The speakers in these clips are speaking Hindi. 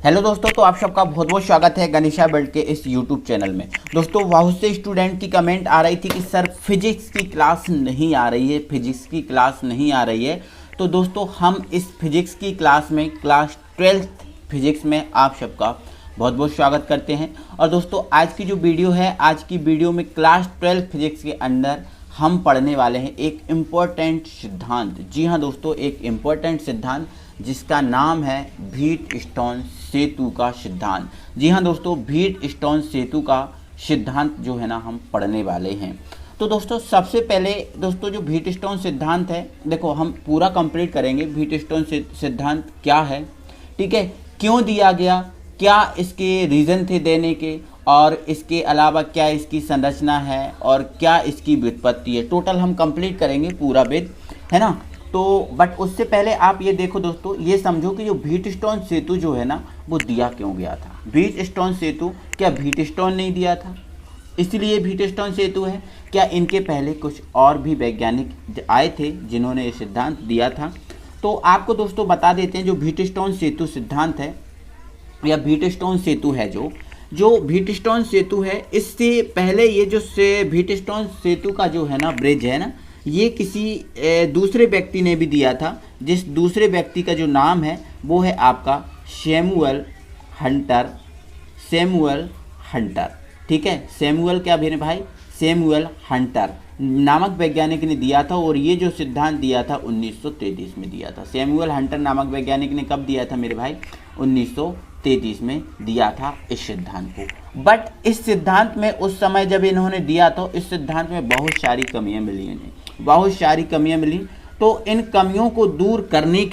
हेलो दोस्तों, तो आप सबका बहुत बहुत स्वागत है गणेशा बिल्ड के इस यूट्यूब चैनल में। दोस्तों बहुत से स्टूडेंट की कमेंट आ रही थी कि सर फिजिक्स की क्लास नहीं आ रही है, फिजिक्स की क्लास नहीं आ रही है। तो दोस्तों हम इस फिजिक्स की क्लास में क्लास 12th फिजिक्स में आप सबका बहुत बहुत स्वागत करते हैं। और दोस्तों आज की जो वीडियो है, आज की वीडियो में क्लास 12 फिजिक्स के अंदर हम पढ़ने वाले हैं एक इम्पोर्टेंट सिद्धांत। जी हाँ दोस्तों, एक इम्पोर्टेंट सिद्धांत जिसका नाम है व्हीटस्टोन सेतु का सिद्धांत। जी हाँ दोस्तों, व्हीटस्टोन सेतु का सिद्धांत जो है ना हम पढ़ने वाले हैं। तो दोस्तों सबसे पहले दोस्तों जो व्हीटस्टोन सिद्धांत है, देखो हम पूरा कंप्लीट करेंगे व्हीटस्टोन सिद्धांत क्या है, ठीक है, क्यों दिया गया, क्या इसके रीज़न थे देने के, और इसके अलावा क्या इसकी संरचना है और क्या इसकी व्युत्पत्ति है। टोटल हम कंप्लीट करेंगे पूरा वेद, है ना। तो बट उससे पहले आप ये देखो दोस्तों, ये समझो कि जो व्हीटस्टोन सेतु जो है ना वो दिया क्यों गया था। व्हीटस्टोन सेतु क्या व्हीटस्टोन नहीं दिया था इसलिए व्हीटस्टोन सेतु है? क्या इनके पहले कुछ और भी वैज्ञानिक आए थे जिन्होंने ये सिद्धांत दिया था? तो आपको दोस्तों बता देते हैं, जो व्हीटस्टोन सेतु सिद्धांत है या व्हीटस्टोन सेतु है, जो व्हीटस्टोन सेतु है, इससे पहले ये जो व्हीटस्टोन सेतु का जो है ना ब्रिज है ना, ये किसी दूसरे व्यक्ति ने भी दिया था, जिस दूसरे व्यक्ति का जो नाम है वो है आपका सैमुअल हंटर। ठीक है, सैमुअल क्या मेरे भाई, सैमुअल हंटर नामक वैज्ञानिक ने दिया था। और ये जो सिद्धांत दिया था 1933 में दिया था। सैमुअल हंटर नामक वैज्ञानिक ने कब दिया था मेरे भाई? 1933 में दिया था इस सिद्धांत को। बट इस सिद्धांत में उस समय जब इन्होंने दिया तो इस सिद्धांत में बहुत सारी कमियां मिली इन्हें, बहुत सारी कमियां मिली। तो इन कमियों को दूर करने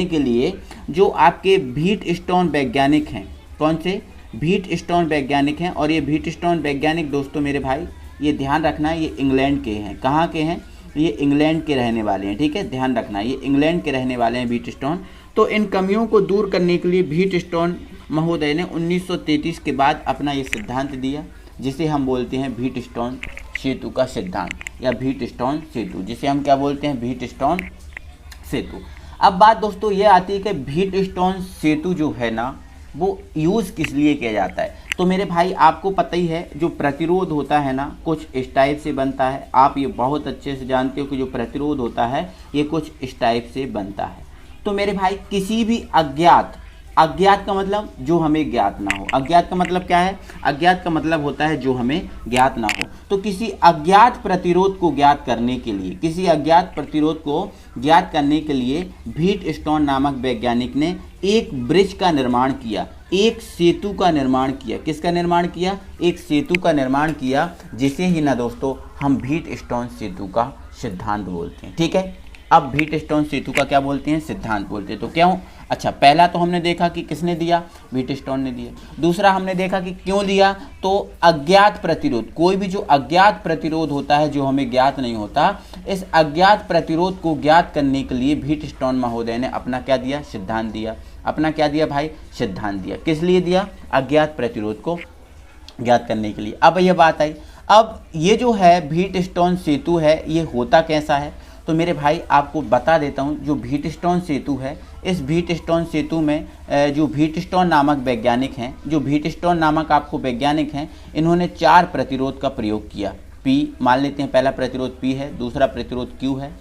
के लिए जो आपके व्हीटस्टोन वैज्ञानिक हैं, कौन से व्हीटस्टोन वैज्ञानिक हैं, और ये व्हीटस्टोन वैज्ञानिक दोस्तों मेरे भाई ये ध्यान रखना है, ये इंग्लैंड के हैं। कहाँ के हैं? ये इंग्लैंड के रहने वाले हैं, ठीक है, ध्यान रखना, ये इंग्लैंड के रहने वाले हैं व्हीटस्टोन। तो इन कमियों को दूर करने के लिए व्हीटस्टोन महोदय ने 1933 के बाद अपना ये सिद्धांत दिया, जिसे हम बोलते हैं व्हीटस्टोन सेतु का सिद्धांत या व्हीटस्टोन सेतु, जिसे हम क्या बोलते हैं? व्हीटस्टोन सेतु। अब बात दोस्तों ये आती है कि व्हीटस्टोन सेतु जो है ना वो यूज़ किस लिए किया जाता है। तो मेरे भाई आपको पता ही है, जो प्रतिरोध होता है ना कुछ इस टाइप से बनता है। आप ये बहुत अच्छे से जानते हो कि जो प्रतिरोध होता है ये कुछ इस टाइप से बनता है। तो मेरे भाई किसी भी अज्ञात का मतलब जो हमें ज्ञात ना हो। अज्ञात का मतलब क्या है? अज्ञात का मतलब होता है जो हमें ज्ञात ना हो। तो किसी अज्ञात प्रतिरोध को ज्ञात करने के लिए व्हीटस्टोन नामक वैज्ञानिक ने एक ब्रिज का निर्माण किया, एक सेतु का निर्माण किया। किसका निर्माण किया? एक सेतु का निर्माण किया, जिसे ही ना दोस्तों हम व्हीटस्टोन सेतु का सिद्धांत बोलते हैं। ठीक है, अब व्हीटस्टोन सेतु का क्या बोलते हैं? सिद्धांत बोलते हैं। तो क्यों? अच्छा, पहला तो हमने देखा कि किसने दिया? व्हीटस्टोन ने दिया। दूसरा हमने देखा कि क्यों दिया, तो अज्ञात प्रतिरोध, कोई भी जो अज्ञात प्रतिरोध होता है जो हमें ज्ञात नहीं होता, इस अज्ञात प्रतिरोध को ज्ञात करने के लिए व्हीटस्टोन महोदय ने अपना क्या दिया? सिद्धांत दिया। अपना क्या दिया भाई? सिद्धांत दिया। किस लिए दिया? अज्ञात प्रतिरोध को ज्ञात करने के लिए। अब यह बात आई, अब ये जो है व्हीटस्टोन सेतु है ये होता कैसा है? तो मेरे भाई आपको बता देता हूँ, जो व्हीटस्टोन सेतु है, इस व्हीटस्टोन सेतु में जो व्हीटस्टोन नामक वैज्ञानिक हैं, जो व्हीटस्टोन नामक आपको वैज्ञानिक हैं, इन्होंने 4 प्रतिरोध का प्रयोग किया। P मान लेते हैं, पहला प्रतिरोध P है, दूसरा प्रतिरोध Q है,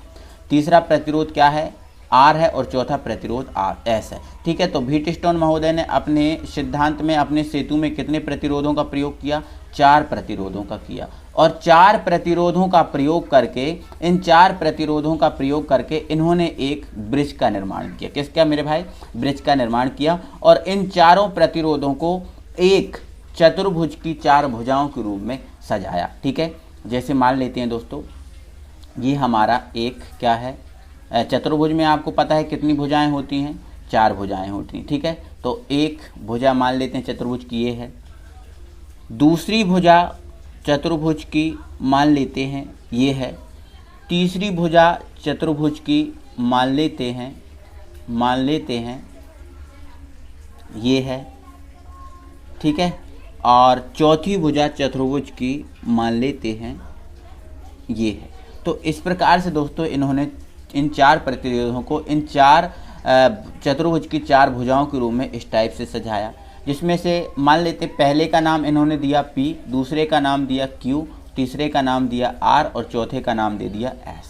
तीसरा प्रतिरोध क्या है? R है, और चौथा प्रतिरोध S है। ठीक है, तो व्हीटस्टोन महोदय ने अपने सिद्धांत में, अपने सेतु में कितने प्रतिरोधों का प्रयोग किया? 4 प्रतिरोधों का किया। और 4 प्रतिरोधों का प्रयोग करके, इन 4 प्रतिरोधों का प्रयोग करके इन्होंने एक ब्रिज का निर्माण किया। किसका मेरे भाई? ब्रिज का निर्माण किया। और इन चारों प्रतिरोधों को एक चतुर्भुज की 4 भुजाओं के रूप में सजाया। ठीक है, जैसे मान लेते हैं दोस्तों, ये हमारा एक क्या है? चतुर्भुज में आपको पता है कितनी भुजाएं होती हैं? 4 भुजाएं होती हैं। ठीक है, तो एक भुजा मान लेते हैं चतुर्भुज की ये है, दूसरी भुजा चतुर्भुज की मान लेते हैं ये है, तीसरी भुजा चतुर्भुज की मान लेते हैं ये है, ठीक है, और चौथी भुजा चतुर्भुज की मान लेते हैं ये है। तो इस प्रकार से दोस्तों इन्होंने इन 4 प्रतिरोधों को, इन 4 चतुर्भुज की 4 भुजाओं के रूप में इस टाइप से सजाया, जिसमें से मान लेते पहले का नाम इन्होंने दिया P, दूसरे का नाम दिया Q, तीसरे का नाम दिया R और चौथे का नाम दे दिया S।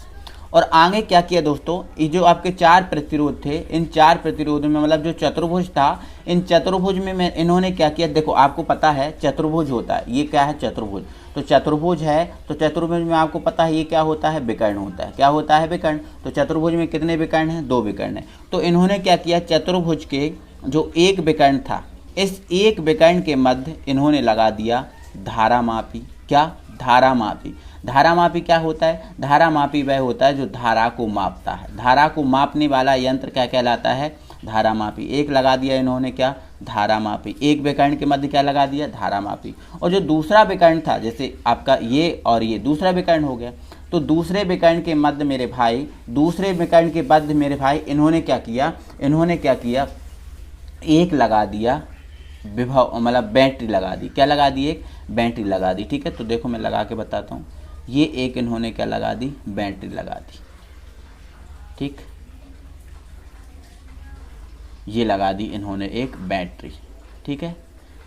और आगे क्या किया दोस्तों, ये जो आपके 4 प्रतिरोध थे, इन 4 प्रतिरोधों में मतलब जो चतुर्भुज था, इन चतुर्भुज में इन्होंने क्या किया, देखो आपको पता है चतुर्भुज होता है, ये क्या है चतुर्भुज, तो चतुर्भुज है, तो चतुर्भुज में आपको पता है ये क्या होता है, विकर्ण होता है। क्या होता है, विकर्ण। तो चतुर्भुज में कितने विकर्ण हैं, 2 विकर्ण हैं। तो इन्होंने क्या किया, चतुर्भुज के जो एक विकर्ण था, इस एक विकर्ण के मध्य इन्होंने लगा दिया धारामापी। क्या, धारामापी। धारामापी क्या होता है, धारामापी वह होता है जो धारा को मापता है। धारा को मापने वाला यंत्र क्या कहलाता है, धारामापी। एक लगा दिया इन्होंने क्या, धारामापी। एक विकर्ण के मध्य क्या लगा दिया, धारामापी। और जो दूसरा विकर्ण था, जैसे आपका ये और ये दूसरा विकर्ण हो गया, तो दूसरे विकर्ण के मध्य मेरे भाई, दूसरे विकर्ण के मध्य मेरे भाई इन्होंने क्या किया, एक लगा दिया विभव, मतलब बैटरी लगा दी। क्या लगा दी, एक बैटरी लगा दी। ठीक है, तो देखो मैं लगा के बताता हूँ। ये एक इन्होंने क्या लगा दी, बैटरी लगा दी। ठीक, ये लगा दी इन्होंने एक बैटरी। ठीक है,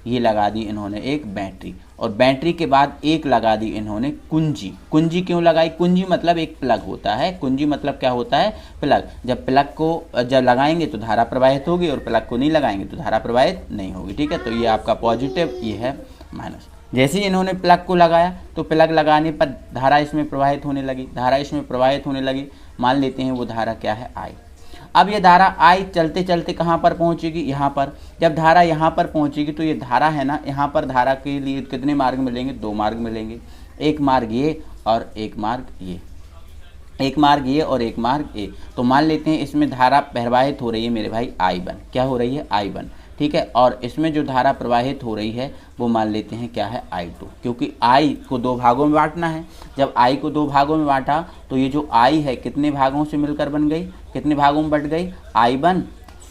ये लगा दी इन्होंने एक बैटरी, और बैटरी के बाद एक लगा दी इन्होंने कुंजी। कुंजी क्यों लगाई, कुंजी मतलब एक प्लग होता है। कुंजी मतलब क्या होता है, प्लग। जब प्लग को जब लगाएंगे तो धारा प्रवाहित होगी, और प्लग को नहीं लगाएंगे तो धारा प्रवाहित नहीं होगी। ठीक है, तो ये आपका पॉजिटिव, ये है माइनस। जैसे ही इन्होंने प्लग को लगाया तो प्लग लगाने पर धारा इसमें प्रवाहित होने लगी, धारा इसमें प्रवाहित होने लगी। मान लेते हैं वो धारा क्या है, I। अब ये धारा I चलते चलते कहाँ पर पहुँचेगी, यहाँ पर। जब धारा यहाँ पर पहुँचेगी तो ये धारा है ना, यहाँ पर धारा के लिए कितने मार्ग मिलेंगे, 2 मार्ग मिलेंगे। एक मार्ग ये और एक मार्ग ये, एक मार्ग ये और एक मार्ग ये। तो मान लेते हैं इसमें धारा प्रवाहित हो रही है मेरे भाई I1। क्या हो रही है, I1। ठीक है, और इसमें जो धारा प्रवाहित हो रही है वो मान लेते हैं क्या है, I2, क्योंकि I को 2 भागों में बांटना है। जब I को 2 भागों में बांटा तो ये जो I है कितने भागों से मिलकर बन गई, कितने भागों में बट गई, I1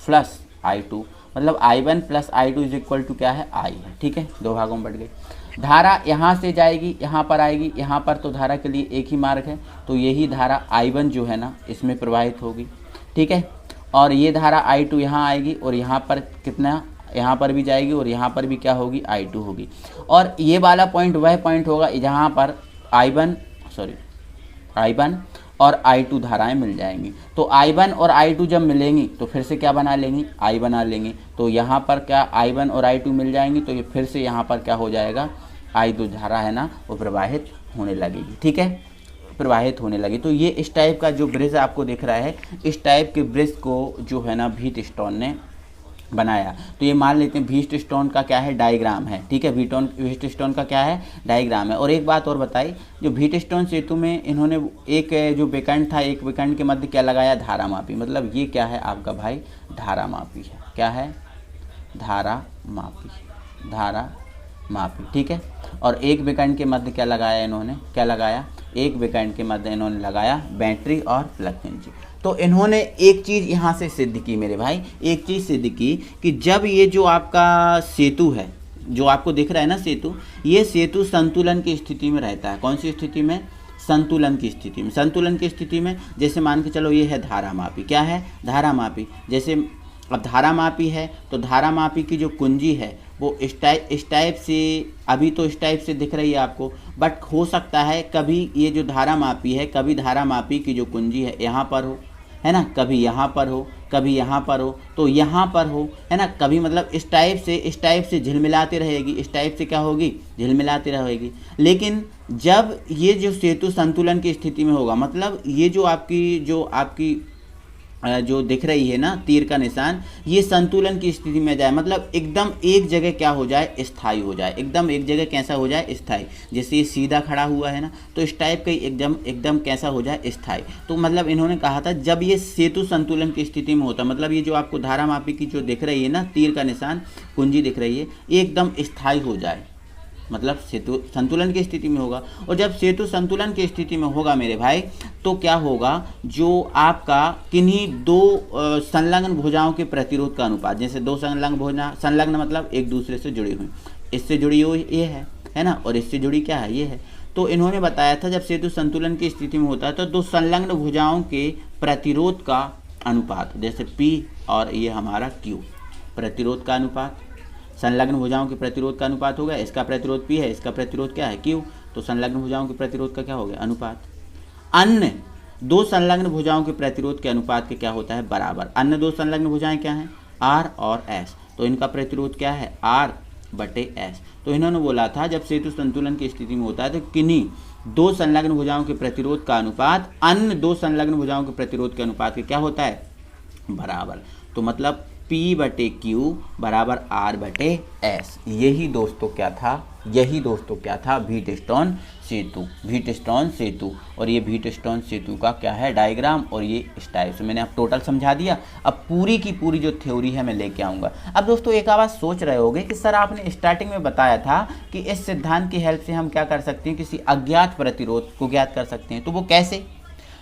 प्लस I2, मतलब I1 plus I2 is equal to क्या है, I है। ठीक है, 2 भागों में बट गई। धारा यहाँ से जाएगी, यहाँ पर आएगी, यहाँ पर तो धारा के लिए एक ही मार्ग है, तो यही धारा I1 जो है ना इसमें प्रवाहित होगी। ठीक है, और ये धारा I2 यहाँ आएगी, और यहाँ पर कितना, यहाँ पर भी जाएगी, और यहाँ पर भी क्या होगी, I2 होगी। और ये वाला पॉइंट वह पॉइंट होगा जहाँ पर I1 और I2 धाराएं मिल जाएंगी। तो I1 और I2 जब मिलेंगी तो फिर से क्या बना लेंगी, I बना लेंगे। तो यहाँ पर क्या I1 और I2 मिल जाएंगी, तो ये फिर से यहाँ पर क्या हो जाएगा, I2 धारा है ना वो प्रवाहित होने लगेगी। ठीक है, प्रवाहित होने लगी। तो ये इस टाइप का जो ब्रिज आपको दिख रहा है, इस टाइप के ब्रिज को जो है ना व्हीटस्टोन ने बनाया। तो ये मान लेते हैं व्हीटस्टोन का क्या है, डायग्राम है। ठीक है, व्हीटस्टोन का क्या है, डायग्राम है। और एक बात और बताई, जो व्हीटस्टोन सेतु में इन्होंने एक जो विकर्ण था, एक विकर्ण के मध्य क्या लगाया, धारामापी। मतलब ये क्या है आपका भाई, धारामापी है। क्या है, धारामापी, धारामापी। ठीक है, और एक विकर्ण के मध्य क्या लगाया इन्होंने, क्या लगाया, एक विकर्ण के मध्य इन्होंने लगाया बैटरी और प्लग कुंजी। तो इन्होंने एक चीज़ यहाँ से सिद्ध की मेरे भाई, एक चीज़ सिद्ध की कि जब ये जो आपका सेतु है, जो आपको दिख रहा है ना सेतु, ये सेतु संतुलन की स्थिति में रहता है। कौन सी स्थिति में, संतुलन की स्थिति में। संतुलन की स्थिति में जैसे मान के चलो ये है धारामापी। क्या है, धारामापी। जैसे अब धारामापी है तो धारामापी की जो कुंजी है वो इस टाइप से, अभी तो इस टाइप से दिख रही है आपको, बट हो सकता है कभी ये जो धारामापी है, कभी धारामापी की जो कुंजी है यहाँ पर हो, है ना, कभी यहाँ पर हो, कभी यहाँ पर हो, तो यहाँ पर हो, है ना, कभी मतलब इस टाइप से झिलमिलाती रहेगी, इस टाइप से क्या होगी, झिलमिलाती रहेगी। लेकिन जब ये जो सेतु संतुलन की स्थिति में होगा, मतलब ये जो आपकी जो दिख रही है ना तीर का निशान, ये संतुलन की स्थिति में जाए, मतलब एकदम एक जगह क्या हो जाए, स्थायी हो जाए। एकदम एक जगह कैसा हो जाए, स्थायी। जैसे ये सीधा खड़ा हुआ है ना, तो इस टाइप का एकदम कैसा हो जाए, स्थायी। तो मतलब इन्होंने कहा था जब ये सेतु संतुलन की स्थिति में होता, मतलब ये जो आपको धारामापी की जो दिख रही है ना तीर का निशान, कुंजी दिख रही है, ये एकदम स्थायी हो जाए, मतलब सेतु संतुलन की स्थिति में होगा। और जब सेतु संतुलन की स्थिति में होगा मेरे भाई, तो क्या होगा, जो आपका किन्हीं 2 संलग्न भुजाओं के प्रतिरोध का अनुपात, जैसे 2 संलग्न भुजा, संलग्न मतलब एक दूसरे से जुड़ी हुई, इससे जुड़ी हुई ये है ना, और इससे जुड़ी क्या है, ये है। तो इन्होंने बताया था जब सेतु संतुलन की स्थिति में होता है तो 2 संलग्न भुजाओं के प्रतिरोध का अनुपात, जैसे P और ये हमारा Q, प्रतिरोध का अनुपात, संलग्न भुजाओं के प्रतिरोध का अनुपात हो गया। इसका प्रतिरोध P है, इसका प्रतिरोध क्या है Q, तो संलग्न भुजाओं के प्रतिरोध का क्या हो गया अनुपात। अन्य दो संलग्न भुजाओं के प्रतिरोध के अनुपात के क्या होता है बराबर। अन्य दो संलग्न भुजाएं क्या हैं R और S, तो इनका प्रतिरोध क्या है R/S। तो इन्होंने बोला था जब सेतु संतुलन की स्थिति में होता है तो किन्हीं दो संलग्न भुजाओं के प्रतिरोध का अनुपात अन्य दो संलग्न भुजाओं के प्रतिरोध के अनुपात के क्या होता है बराबर। तो मतलब P/Q बराबर R/S। यही दोस्तों क्या था व्हीटस्टोन सेतु। और ये व्हीटस्टोन सेतु का क्या है डायग्राम, और ये इस टाइप से मैंने अब टोटल समझा दिया। अब पूरी की पूरी जो थ्योरी है मैं लेके आऊँगा। अब दोस्तों एक आवाज़ सोच रहे होगे कि सर आपने स्टार्टिंग में बताया था कि इस सिद्धांत की हेल्प से हम क्या कर सकते हैं, किसी अज्ञात प्रतिरोध को ज्ञात कर सकते हैं, तो वो कैसे।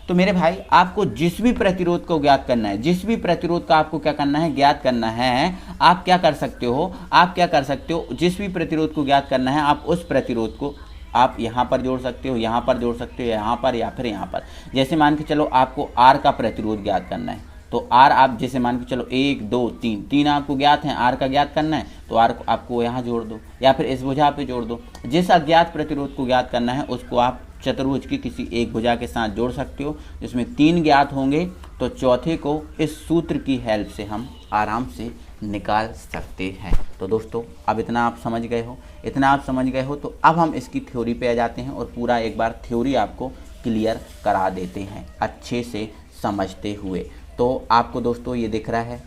तो मेरे भाई आपको जिस भी प्रतिरोध को ज्ञात करना है, जिस भी प्रतिरोध का आपको क्या करना है ज्ञात करना है, आप क्या कर सकते हो, जिस भी प्रतिरोध को ज्ञात करना है आप उस प्रतिरोध को आप यहाँ पर जोड़ सकते हो, यहाँ पर जोड़ सकते हो, यहाँ पर या फिर यहाँ पर। जैसे मान के चलो आपको R का प्रतिरोध ज्ञात करना है, तो R आप जैसे मान के चलो 1 2 3 आपको ज्ञात है, R का ज्ञात करना है तो R को आपको यहाँ जोड़ दो या फिर इस भुजा पे जोड़ दो। जिस अज्ञात प्रतिरोध को ज्ञात करना है उसको आप चतुर्भुज की किसी एक भुजा के साथ जोड़ सकते हो, जिसमें 3 ज्ञात होंगे तो चौथे को इस सूत्र की हेल्प से हम आराम से निकाल सकते हैं। तो दोस्तों अब इतना आप समझ गए हो, तो अब हम इसकी थ्योरी पे आ जाते हैं और पूरा एक बार थ्योरी आपको क्लियर करा देते हैं अच्छे से समझते हुए। तो आपको दोस्तों ये दिख रहा है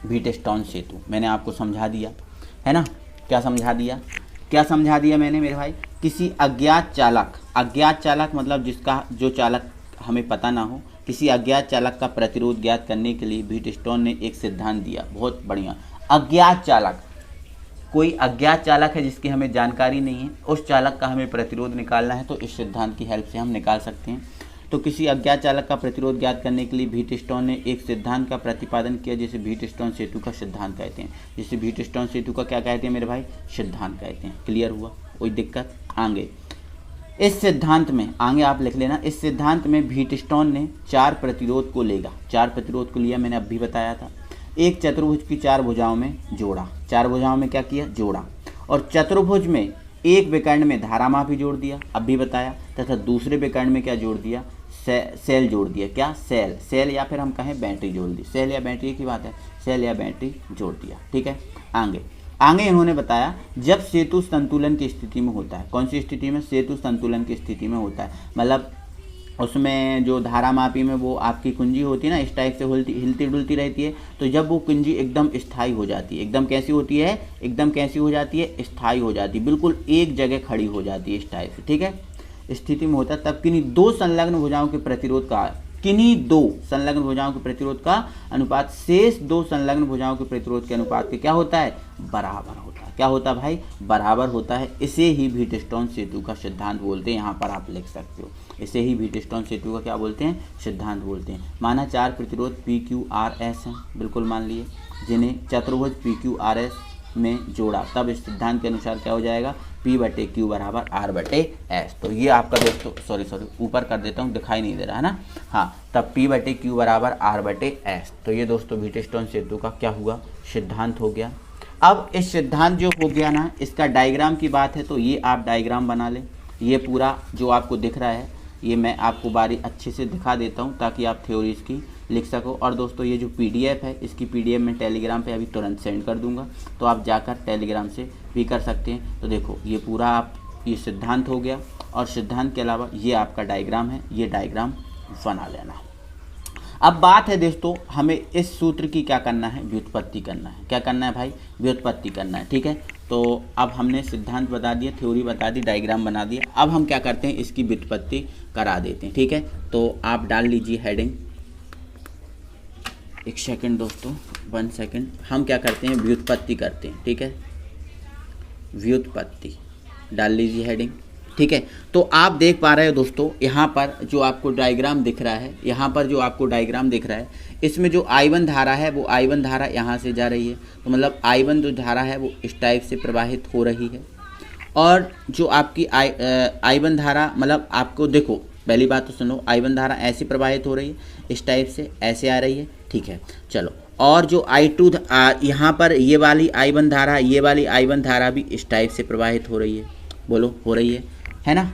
व्हीटस्टोन सेतु, मैंने आपको समझा दिया है ना। क्या समझा दिया मैंने मेरे भाई, किसी अज्ञात चालक मतलब जो चालक हमें पता ना हो, किसी अज्ञात चालक का प्रतिरोध ज्ञात करने के लिए व्हीटस्टोन ने एक सिद्धांत दिया। बहुत बढ़िया। कोई अज्ञात चालक है जिसकी हमें जानकारी नहीं है, उस चालक का हमें प्रतिरोध निकालना है, तो इस सिद्धांत की हेल्प से हम निकाल सकते हैं। तो किसी अज्ञात चालक का प्रतिरोध ज्ञात करने के लिए व्हीटस्टोन ने एक सिद्धांत का प्रतिपादन किया जिसे व्हीटस्टोन सेतु का सिद्धांत कहते हैं। जिसे व्हीटस्टोन सेतु का क्या कहते हैं मेरे भाई, सिद्धांत कहते हैं। क्लियर हुआ, कोई दिक्कत। आगे इस सिद्धांत में आप लिख लेना, इस सिद्धांत में व्हीटस्टोन ने 4 प्रतिरोध को लिया, मैंने अभी बताया था। एक चतुर्भुज की 4 भुजाओं में जोड़ा, 4 भुजाओं में क्या किया जोड़ा, और चतुर्भुज में एक विकर्ण में धारामापी जोड़ दिया, अभी बताया, तथा दूसरे विकर्ण में क्या जोड़ दिया, सेल जोड़ दिया। क्या सेल या फिर हम कहें बैटरी जोड़ दी, सेल या बैटरी की बात है, सेल या बैटरी जोड़ दिया। ठीक है। आगे इन्होंने बताया जब सेतु संतुलन की स्थिति में होता है, कौन सी स्थिति में, सेतु संतुलन की स्थिति में होता है, मतलब उसमें जो धारामापी में वो आपकी कुंजी होती है ना, इस टाइप से हिलती डुलती रहती है। तो जब वो कुंजी एकदम स्थायी हो जाती है, एकदम कैसी हो जाती है, स्थायी हो जाती है, बिल्कुल एक जगह खड़ी हो जाती है इस टाइप से। ठीक है, स्थिति में होता है, तब किन्हीं दो संलग्न भुजाओं के प्रतिरोध का अनुपात शेष दो संलग्न भुजाओं के प्रतिरोध के अनुपात के क्या होता है, बराबर होता है। क्या होता है भाई, बराबर होता है। इसे ही व्हीटस्टोन सेतु का सिद्धांत बोलते हैं। यहाँ पर आप लिख सकते हो, इसे ही व्हीटस्टोन सेतु का क्या बोलते हैं, सिद्धांत बोलते हैं। माना 4 प्रतिरोध PQRS हैं, बिल्कुल मान लिए, जिन्हें चतुर्भुज PQRS में जोड़ा, तब इस सिद्धांत के अनुसार क्या हो जाएगा, P/Q बराबर R/S। तो ये आपका दोस्तों सॉरी ऊपर कर देता हूँ, दिखाई नहीं दे रहा है ना, हाँ, तब P/Q बराबर R/S। तो ये दोस्तों व्हीटस्टोन सेतु का क्या हुआ, सिद्धांत हो गया। अब इस सिद्धांत जो हो गया ना, इसका डायग्राम की बात है, तो ये आप डायग्राम बना लें। ये पूरा जो आपको दिख रहा है ये मैं आपको बारी अच्छे से दिखा देता हूँ ताकि आप थ्योरी इसकी लिख सको। और दोस्तों ये जो PDF है, इसकी PDF मैं टेलीग्राम पे अभी तुरंत सेंड कर दूंगा, तो आप जाकर टेलीग्राम से भी कर सकते हैं। तो देखो ये पूरा ये सिद्धांत हो गया, और सिद्धांत के अलावा ये आपका डायग्राम है, ये डायग्राम बना लेना। अब बात है दोस्तों, हमें इस सूत्र की क्या करना है, व्युत्पत्ति करना है। क्या करना है भाई, व्युत्पत्ति करना है। ठीक है, तो अब हमने सिद्धांत बता दिया, थ्योरी बता दी, डायग्राम बना दिया। अब हम क्या करते हैं, इसकी व्युत्पत्ति करा देते हैं। ठीक है, तो आप डाल लीजिए हेडिंग, एक सेकंड दोस्तों, 1 सेकंड। हम क्या करते हैं, व्युत्पत्ति करते हैं। ठीक है, व्युत्पत्ति डाल लीजिए हेडिंग। ठीक है, तो आप देख पा रहे हो दोस्तों, यहाँ पर जो आपको डायग्राम दिख रहा है, इसमें जो I1 धारा है, वो I1 धारा यहाँ से जा रही है, तो मतलब I1 जो धारा है वो इस टाइप से प्रवाहित हो रही है। और जो आपकी I1 धारा, मतलब आपको देखो, पहली बात तो सुनो, I1 धारा ऐसी प्रवाहित हो रही है, इस टाइप से ऐसे आ रही है, ठीक है। चलो, और जो I2 यहाँ पर ये वाली I1 धारा, ये वाली I1 धारा भी इस टाइप से प्रवाहित हो रही है, बोलो हो रही है ना।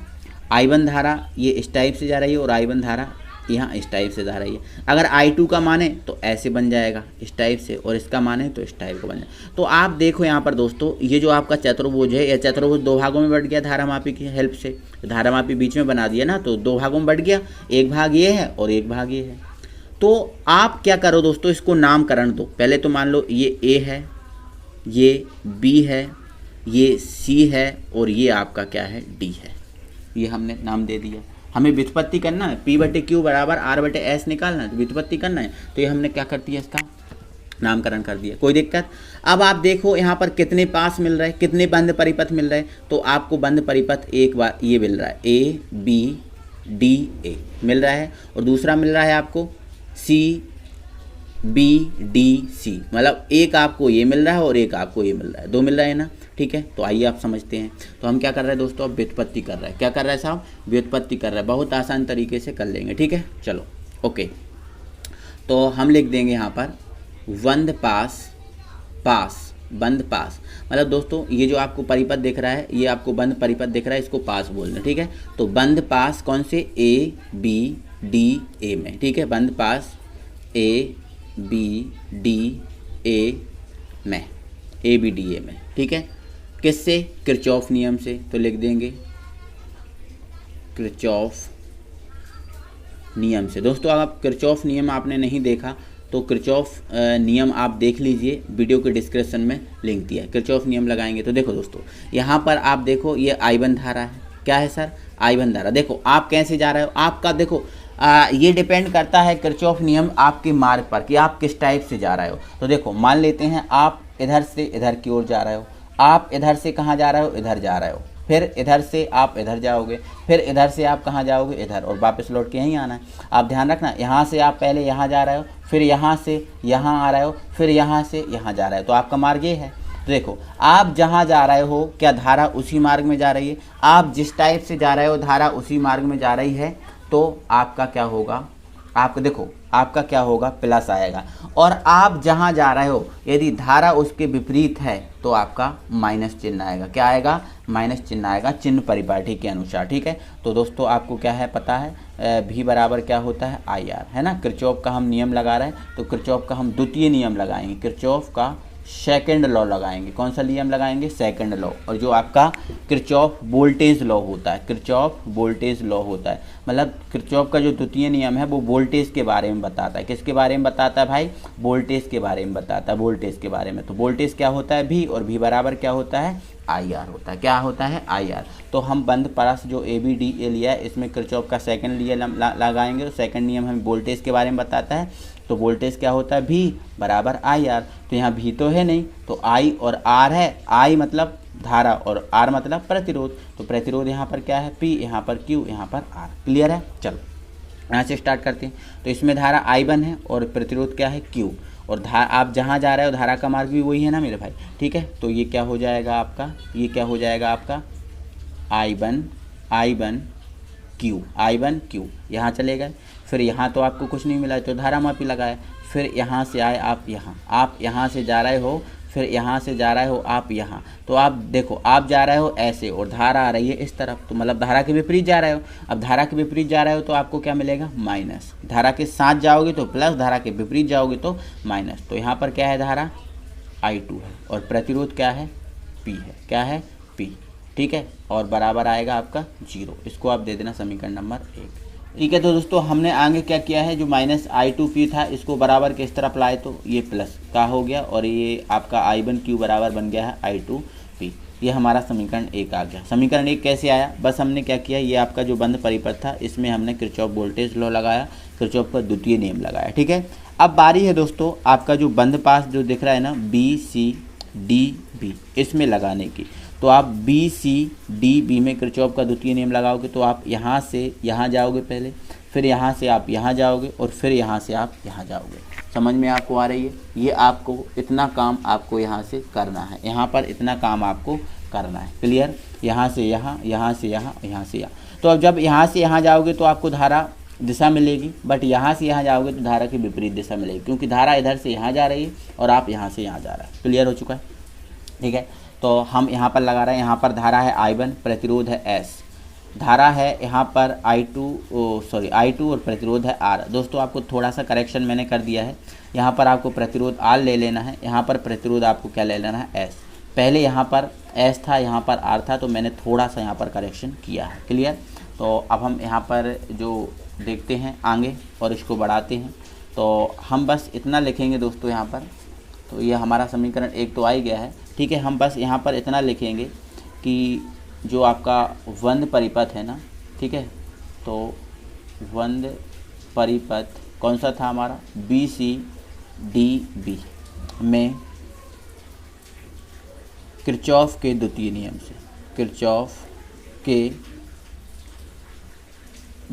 I1 धारा ये इस टाइप से जा रही है और I1 धारा यहाँ इस टाइप से जा रही है। अगर I2 का माने तो ऐसे बन जाएगा इस टाइप से, और इसका माने तो इस टाइप का बन जाएगा। तो आप देखो यहाँ पर दोस्तों, ये जो आपका चतुर्भुज है, यह चतुर्भुज दो भागों में बट गया धारामापी की हेल्प से। धारामापी बीच में बना दिया ना, तो दो भागों में बट गया, एक भाग ये है और एक भाग ये है। तो आप क्या करो दोस्तों, इसको नामकरण दो। पहले तो मान लो ये ए है, ये बी है, ये सी है और ये आपका क्या है, डी है। ये हमने नाम दे दिया। हमें व्युत्पत्ति करना है, P/Q बराबर R/S निकालना है, तो व्युत्पत्ति करना है। तो ये हमने क्या कर दिया, इसका नामकरण कर दिया, कोई दिक्कत। अब आप देखो यहाँ पर कितने पास मिल रहे हैं, कितने बंद परिपथ मिल रहे हैं। तो आपको बंद परिपथ एक बार ये मिल रहा है, A B D A मिल रहा है, और दूसरा मिल रहा है आपको C B D C, मतलब एक आपको ये मिल रहा है और एक आपको ये मिल रहा है, दो मिल रहा है ना, ठीक है। तो आइए आप समझते हैं। तो हम क्या कर रहे हैं दोस्तों, अब व्युत्पत्ति कर रहे हैं। क्या कर रहे हैं साहब, व्युत्पत्ति कर रहे हैं। बहुत आसान तरीके से कर लेंगे, ठीक है। चलो ओके, तो हम लिख देंगे यहाँ पर बंद पास, बंद पास, मतलब दोस्तों ये जो आपको परिपथ दिख रहा है, ये आपको बंद परिपथ दिख रहा है, इसको पास बोलना, ठीक है। तो बंद पास कौन से, A B D A में, ठीक है। बंद पास A B D A में, A B D A में, ठीक है। किससे, किरचॉफ नियम से। तो लिख देंगे किरचॉफ नियम से। दोस्तों आप किरचॉफ नियम आपने नहीं देखा तो किरचॉफ नियम आप देख लीजिए, वीडियो के डिस्क्रिप्शन में लिंक दिया है। किरचॉफ नियम लगाएंगे तो देखो दोस्तों, यहाँ पर आप देखो ये I1 धारा है। क्या है सर, I1 धारा। देखो आप कैसे जा रहे हो, आपका देखो ये डिपेंड करता है किरचॉफ नियम आपके मार्ग पर कि आप किस टाइप से जा रहे हो। तो देखो मान लेते हैं आप इधर से इधर की ओर जा रहे हो, आप इधर से कहाँ जा रहे हो, इधर जा रहे हो, फिर इधर से आप इधर जाओगे, फिर इधर से आप कहाँ जाओगे, इधर, और वापस लौट के यहीं आना है। आप ध्यान रखना, यहाँ से आप पहले यहाँ जा रहे हो, फिर यहाँ से यहाँ आ रहे हो, फिर यहाँ से यहाँ जा रहे हो, तो आपका मार्ग ये है। तो देखो आप जहाँ जा रहे हो, क्या धारा उसी मार्ग में जा रही है। आप जिस टाइप से जा रहे हो, धारा उसी मार्ग में जा रही है, तो आपका क्या होगा, आपको देखो आपका क्या होगा, प्लस आएगा। और आप जहाँ जा रहे हो यदि धारा उसके विपरीत है तो आपका माइनस चिन्ह आएगा। क्या आएगा, माइनस चिन्ह आएगा, चिन्ह परिपाटी के अनुसार, ठीक है। तो दोस्तों आपको क्या है पता है, V बराबर क्या होता है, IR, है ना। किरचॉफ का हम नियम लगा रहे हैं, तो किरचॉफ का हम द्वितीय नियम लगाएंगे, किरचॉफ का सेकंड लॉ लगाएंगे। कौन सा नियम लगाएंगे, सेकंड लॉ। और जो आपका किरचॉफ वोल्टेज लॉ होता है, किरचॉफ वोल्टेज लॉ होता है, मतलब किरचॉफ का जो द्वितीय नियम है वो वोल्टेज के बारे में बताता है। किसके बारे में बताता है भाई, वोल्टेज के बारे में बताता है, वोल्टेज के बारे में। तो वोल्टेज क्या होता है, V, और V बराबर क्या होता है, IR होता है। क्या होता है, IR। तो हम बंद पास जो ABDA लिया है, इसमें किरचॉफ का सेकंड नियम लगाएंगे। तो सेकंड नियम हमें वोल्टेज के बारे में बताता है। तो वोल्टेज क्या होता है, V बराबर IR। तो यहाँ V तो है नहीं, तो I और R है। I मतलब धारा और R मतलब प्रतिरोध। तो प्रतिरोध यहाँ पर क्या है, P, यहाँ पर Q, यहाँ पर R। क्लियर है। चलो यहाँ से स्टार्ट करते हैं। तो इसमें धारा I1 है और प्रतिरोध क्या है, Q। और आप जहाँ जा रहे हो धारा का मार्ग भी वही है ना मेरे भाई, ठीक है। तो ये क्या हो जाएगा आपका, ये क्या हो जाएगा आपका I1 Q, यहाँ चले गए। फिर यहाँ तो आपको कुछ नहीं मिला, तो धारा मापी लगाए। फिर यहाँ से आए आप यहाँ से जा रहे हो, फिर यहाँ से जा रहे हो आप यहाँ। तो आप देखो आप जा रहे हो ऐसे और धारा आ रही है इस तरफ, तो मतलब धारा के विपरीत जा रहे हो। अब धारा के विपरीत जा रहे हो तो आपको क्या मिलेगा, माइनस। धारा के साथ जाओगे तो प्लस, धारा के विपरीत जाओगे तो माइनस। तो यहाँ पर क्या है, धारा I2 है और प्रतिरोध क्या है, P है। क्या है, P, ठीक है। और बराबर आएगा आपका 0। इसको आप दे देना समीकरण नंबर 1, ठीक है। तो दोस्तों हमने आगे क्या किया है, जो माइनस I2P था इसको बराबर किस तरफ लाए, तो ये प्लस का हो गया और ये आपका I1Q बराबर बन गया है I2P। ये हमारा समीकरण 1 आ गया। समीकरण 1 कैसे आया, बस हमने क्या किया, ये आपका जो बंद परिपथ था इसमें हमने किरचॉफ वोल्टेज लॉ लगाया, किरचॉफ का द्वितीय नियम लगाया, ठीक है। अब बारी है दोस्तों आपका जो बंद पास जो दिख रहा है ना, BCDB, इसमें लगाने की। तो आप BCDB में किरचॉफ का द्वितीय नियम लगाओगे तो आप यहाँ से यहाँ जाओगे पहले, फिर यहाँ से आप यहाँ जाओगे और फिर यहाँ से आप यहाँ जाओगे। समझ में आपको आ रही है, ये आपको इतना काम आपको यहाँ से करना है, यहाँ पर इतना काम आपको करना है। क्लियर, यहाँ से यहाँ, यहाँ से यहाँ, यहाँ से यहाँ। तो अब जब यहाँ से यहाँ जाओगे तो आपको धारा दिशा मिलेगी, बट यहाँ से यहाँ जाओगे तो धारा की विपरीत दिशा मिलेगी, क्योंकि धारा इधर से यहाँ जा रही है और आप यहाँ से यहाँ जा रहा है। क्लियर हो चुका है, ठीक है। तो हम यहाँ पर लगा रहे हैं, यहाँ पर धारा है I1, प्रतिरोध है S, धारा है यहाँ पर I2 और प्रतिरोध है R। दोस्तों आपको थोड़ा सा करेक्शन मैंने कर दिया है, यहाँ पर आपको प्रतिरोध R ले लेना है, यहाँ पर प्रतिरोध आपको क्या ले लेना है, S। पहले यहाँ पर S था, यहाँ पर R था, तो मैंने थोड़ा सा यहाँ पर करेक्शन किया है। क्लियर। तो अब हम यहाँ पर जो देखते हैं आगे और इसको बढ़ाते हैं, तो हम बस इतना लिखेंगे दोस्तों यहाँ पर। तो ये हमारा समीकरण 1 तो आ ही गया है, ठीक है। हम बस यहाँ पर इतना लिखेंगे कि जो आपका वंद परिपथ है ना, ठीक है, तो वंद परिपथ कौन सा था हमारा, BCDB में किरचॉफ के द्वितीय नियम से, किरचॉफ के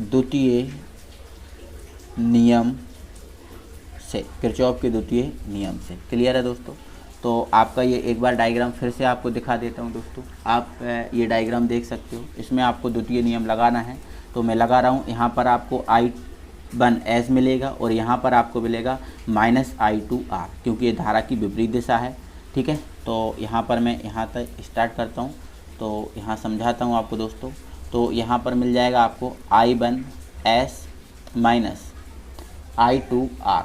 द्वितीय नियम से, किरचॉफ के द्वितीय नियम से। क्लियर है दोस्तों। तो आपका ये एक बार डायग्राम फिर से आपको दिखा देता हूँ दोस्तों, आप ये डायग्राम देख सकते हो। इसमें आपको द्वितीय नियम लगाना है, तो मैं लगा रहा हूँ। यहाँ पर आपको I1S मिलेगा और यहाँ पर आपको मिलेगा -I2R, क्योंकि ये धारा की विपरीत दिशा है, ठीक है। तो यहाँ पर मैं यहाँ तक स्टार्ट करता हूँ, तो यहाँ समझाता हूँ आपको दोस्तों। तो यहाँ पर मिल जाएगा आपको I1S माइनस I2R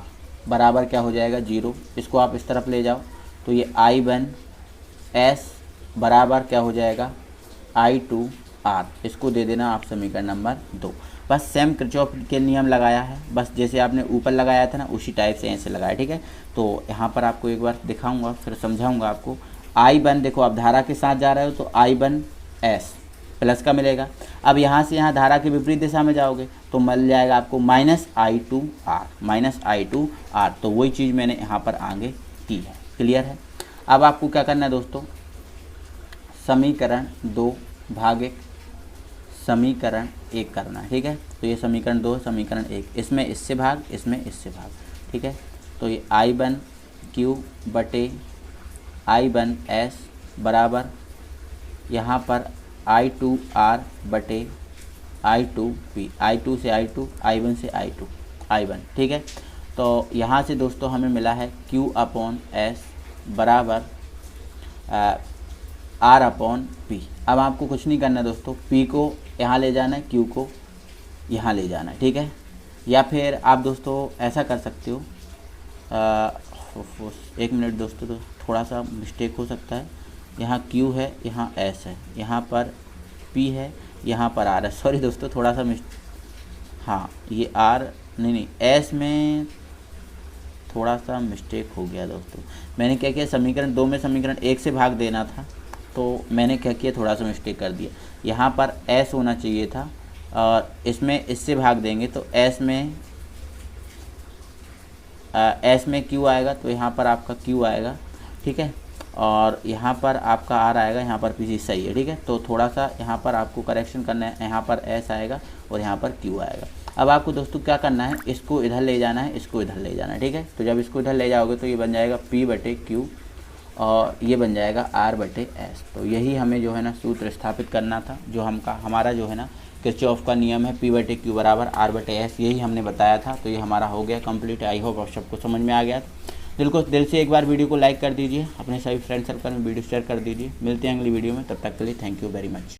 बराबर क्या हो जाएगा, 0। इसको आप इस तरफ ले जाओ, तो ये I1S बराबर क्या हो जाएगा, I2R। इसको दे देना आप समीकरण नंबर 2। बस सेम किरचॉफ के नियम लगाया है, बस जैसे आपने ऊपर लगाया था ना उसी टाइप से ऐसे लगाया, ठीक है। तो यहाँ पर आपको एक बार दिखाऊंगा, फिर समझाऊंगा आपको। I1 देखो, आप धारा के साथ जा रहे हो तो I1S प्लस का मिलेगा। अब यहाँ से यहाँ धारा की विपरीत दिशा में जाओगे तो मिल जाएगा आपको -I2R। तो वही चीज़ मैंने यहाँ पर आगे की है। क्लियर है। अब आपको क्या करना है दोस्तों, समीकरण 2 भागित समीकरण 1 करना है, ठीक है। तो ये समीकरण 2 समीकरण 1, इसमें इससे भाग, इसमें इससे भाग, ठीक है। तो ये I1Q बटे I1S बराबर यहाँ पर I2R बटे I2P, I2 से I2, I1 से I2, I1, ठीक है। तो यहाँ से दोस्तों हमें मिला है Q/S बराबर R/P। अब आपको कुछ नहीं करना दोस्तों, P को यहाँ ले जाना है, Q को यहाँ ले जाना है, ठीक है। या फिर आप दोस्तों ऐसा कर सकते हो, 1 मिनट दोस्तों, तो थोड़ा सा मिस्टेक हो सकता है। यहाँ Q है, यहाँ S है, यहाँ पर P है, यहाँ पर R है। सॉरी दोस्तों, थोड़ा सा हाँ ये R नहीं S में थोड़ा सा मिस्टेक हो गया दोस्तों। मैंने क्या किया, समीकरण 2 में समीकरण 1 से भाग देना था, तो मैंने क्या किया, थोड़ा सा मिस्टेक कर दिया। यहाँ पर S होना चाहिए था और इसमें इससे भाग देंगे तो S में Q आएगा, तो यहाँ पर आपका Q आएगा, ठीक है। और यहाँ पर आपका R आएगा, यहाँ पर P सही है, ठीक है। तो थोड़ा सा यहाँ पर आपको करेक्शन करना है, यहाँ पर S आएगा और यहाँ पर Q आएगा। अब आपको दोस्तों क्या करना है, इसको इधर ले जाना है, इसको इधर ले जाना है, ठीक है। तो जब इसको इधर ले जाओगे तो ये बन जाएगा P/Q और ये बन जाएगा R/S। तो यही हमें जो है ना सूत्र स्थापित करना था, जो हमारा जो है ना किरचॉफ का नियम है, P/Q बराबर R/S, यही हमने बताया था। तो ये हमारा हो गया कंप्लीट। आई होप आप सबको समझ में आ गया। दिल से एक बार वीडियो को लाइक कर दीजिए, अपने सभी फ्रेंड सर्कल में वीडियो शेयर कर दीजिए। मिलते हैं अगली वीडियो में, तब तक के लिए थैंक यू वेरी मच।